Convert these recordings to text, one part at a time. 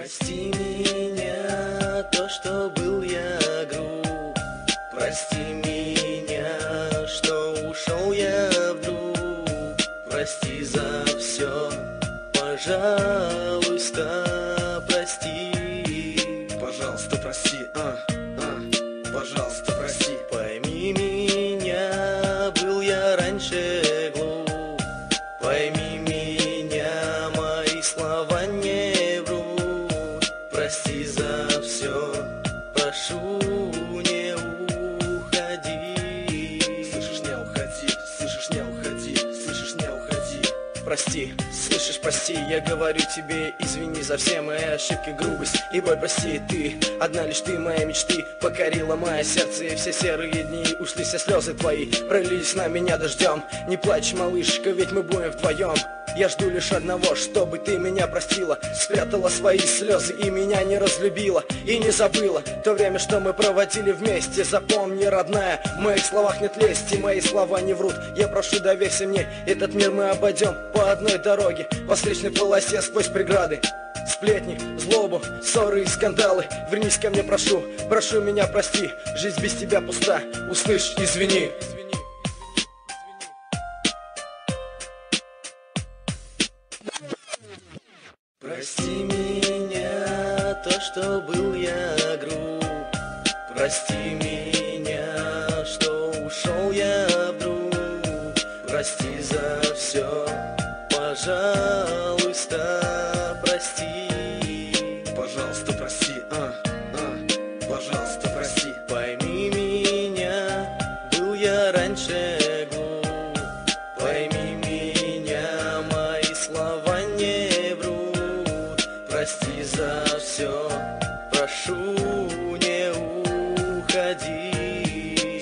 Прости меня, то, что был я груб. Прости меня, что ушел я вдруг. Прости за все, пожалуйста, прости. Пожалуйста, прости, пожалуйста, прости. Пойми меня, был я раньше глуп. Пойми меня, мои слова не врут. Прости за все, прошу, не уходи. Слышишь, не уходи, слышишь, не уходи, слышишь, не уходи. Прости, слышишь, прости, я говорю тебе, извини за все мои ошибки, грубость и боль, прости, ты, одна лишь ты, мои мечты, покорила мое сердце, и все серые дни, ушли все слезы твои, пролились на меня дождем, не плачь, малышка, ведь мы будем вдвоем. Я жду лишь одного, чтобы ты меня простила, спрятала свои слезы и меня не разлюбила, и не забыла то время, что мы проводили вместе. Запомни, родная, в моих словах нет лести, мои слова не врут. Я прошу, доверься мне, этот мир мы обойдем по одной дороге, по встречной полосе сквозь преграды. Сплетни, злобу, ссоры и скандалы. Вернись ко мне, прошу, прошу меня прости. Жизнь без тебя пуста, услышь, извини. Прости меня, то, что был я груб. Прости меня, что ушел я вдруг. Прости за все, пожалуйста, прости. Пожалуйста, прости, пожалуйста, прости. Пойми меня, был я раньше глуп. Пойми меня, мои слова не врут. Прости за все, прошу, не уходи.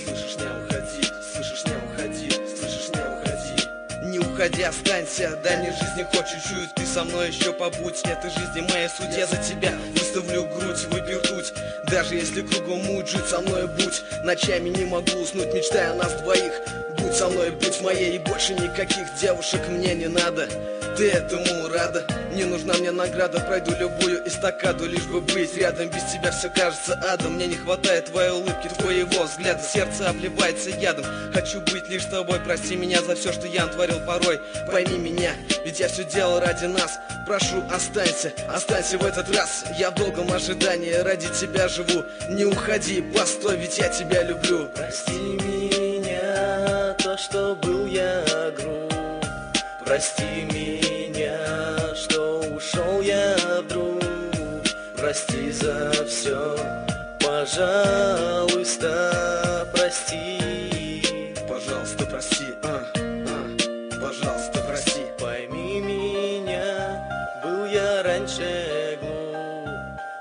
Слышишь, не уходи, слышишь, не уходи, слышишь, не уходи. Не уходи, останься, дай мне жизни хоть чуть-чуть. Ты со мной еще побудь, этой жизни моя суть. Я за тебя выставлю грудь, выпью ртуть. Даже если кругом муть, жить со мной будь. Ночами не могу уснуть, мечтая о нас двоих. Будь со мной, будь моей, и больше никаких девушек мне не надо. Ты этому рада? Не нужна мне награда, пройду любую эстакаду, лишь бы быть рядом. Без тебя все кажется адом. Мне не хватает твоей улыбки, твоего взгляда. Сердце обливается ядом. Хочу быть лишь тобой, прости меня за все, что я натворил порой. Пойми меня, ведь я все делал ради нас. Прошу, останься, останься в этот раз. Я в долгом ожидании, ради тебя живу. Не уходи, постой, ведь я тебя люблю. Прости меня, то, что был я груб. Прости меня, что ушел я вдруг. Прости за все, пожалуйста, прости. Пожалуйста, прости, пожалуйста, прости. Пойми меня, был я раньше глуп.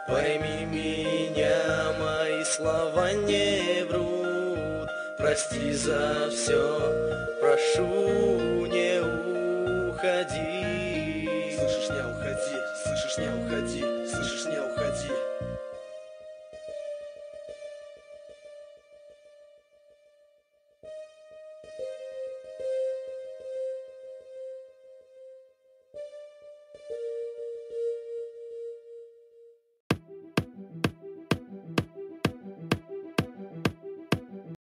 Пойми меня, мои слова не врут. Прости за все, прошу, не уходи. Слышишь, не уходи, слышишь, не уходи, слышишь, не уходи.